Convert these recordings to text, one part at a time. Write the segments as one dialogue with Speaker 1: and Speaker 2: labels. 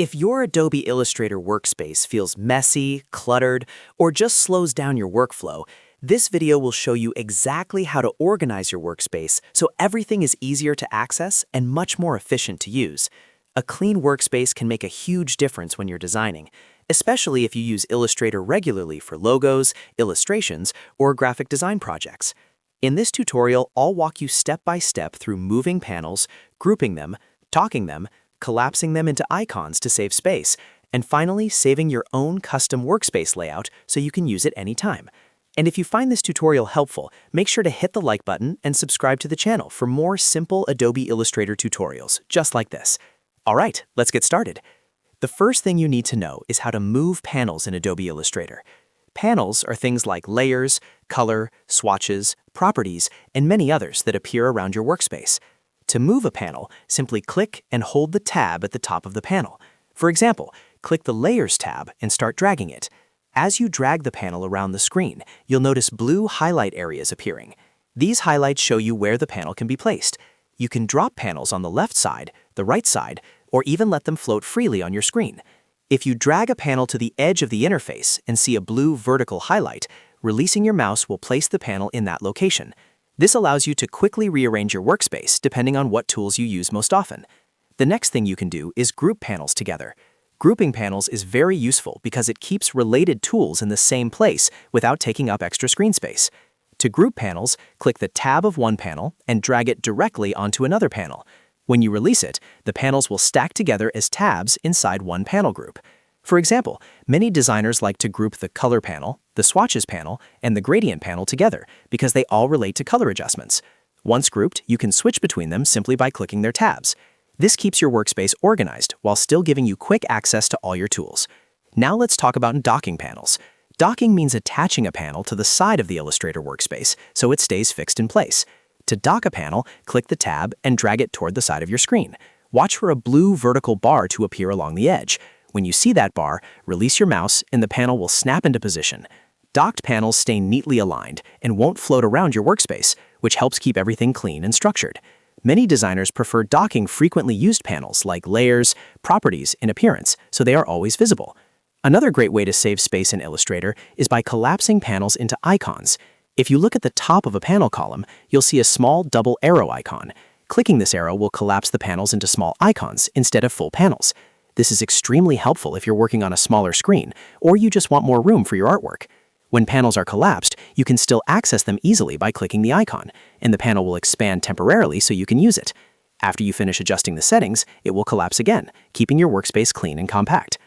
Speaker 1: If your Adobe Illustrator workspace feels messy, cluttered, or just slows down your workflow, this video will show you exactly how to organize your workspace so everything is easier to access and much more efficient to use. A clean workspace can make a huge difference when you're designing, especially if you use Illustrator regularly for logos, illustrations, or graphic design projects. In this tutorial, I'll walk you step by step through moving panels, grouping them, docking them, collapsing them into icons to save space, and finally saving your own custom workspace layout so you can use it anytime. And if you find this tutorial helpful, make sure to hit the like button and subscribe to the channel for more simple Adobe Illustrator tutorials just like this. All right, let's get started. The first thing you need to know is how to move panels in Adobe Illustrator. Panels are things like layers, color, swatches, properties, and many others that appear around your workspace. To move a panel, simply click and hold the tab at the top of the panel. For example, click the Layers tab and start dragging it. As you drag the panel around the screen, you'll notice blue highlight areas appearing. These highlights show you where the panel can be placed. You can drop panels on the left side, the right side, or even let them float freely on your screen. If you drag a panel to the edge of the interface and see a blue vertical highlight, releasing your mouse will place the panel in that location. This allows you to quickly rearrange your workspace depending on what tools you use most often. The next thing you can do is group panels together. Grouping panels is very useful because it keeps related tools in the same place without taking up extra screen space. To group panels, click the tab of one panel and drag it directly onto another panel. When you release it, the panels will stack together as tabs inside one panel group. For example, many designers like to group the Color panel, the Swatches panel, and the Gradient panel together because they all relate to color adjustments. Once grouped, you can switch between them simply by clicking their tabs. This keeps your workspace organized while still giving you quick access to all your tools. Now let's talk about docking panels. Docking means attaching a panel to the side of the Illustrator workspace so it stays fixed in place. To dock a panel, click the tab and drag it toward the side of your screen. Watch for a blue vertical bar to appear along the edge. When you see that bar, release your mouse and the panel will snap into position. Docked panels stay neatly aligned and won't float around your workspace, which helps keep everything clean and structured. Many designers prefer docking frequently used panels like layers, properties, and appearance, so they are always visible. Another great way to save space in Illustrator is by collapsing panels into icons. If you look at the top of a panel column, you'll see a small double arrow icon. Clicking this arrow will collapse the panels into small icons instead of full panels. This is extremely helpful if you're working on a smaller screen or you just want more room for your artwork. When panels are collapsed, you can still access them easily by clicking the icon, and the panel will expand temporarily so you can use it. After you finish adjusting the settings, it will collapse again, keeping your workspace clean and compact.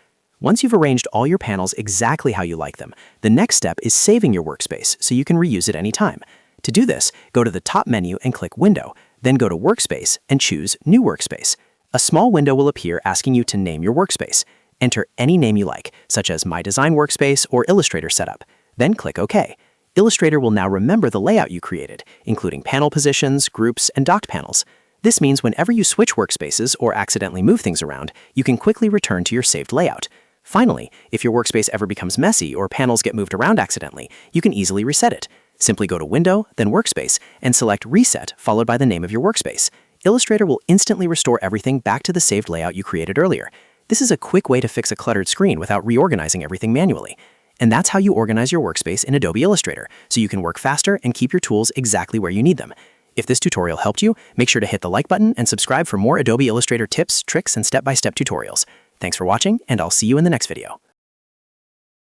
Speaker 1: Once you've arranged all your panels exactly how you like them, the next step is saving your workspace so you can reuse it anytime. To do this, go to the top menu and click Window, then go to Workspace and choose New Workspace. A small window will appear asking you to name your workspace. Enter any name you like, such as My Design Workspace or Illustrator Setup. Then click OK. Illustrator will now remember the layout you created, including panel positions, groups, and docked panels. This means whenever you switch workspaces or accidentally move things around, you can quickly return to your saved layout. Finally, if your workspace ever becomes messy or panels get moved around accidentally, you can easily reset it. Simply go to Window, then Workspace, and select Reset followed by the name of your workspace. Illustrator will instantly restore everything back to the saved layout you created earlier. This is a quick way to fix a cluttered screen without reorganizing everything manually. And that's how you organize your workspace in Adobe Illustrator, so you can work faster and keep your tools exactly where you need them. If this tutorial helped you, make sure to hit the like button and subscribe for more Adobe Illustrator tips, tricks, and step-by-step tutorials. Thanks for watching, and I'll see you in the next video.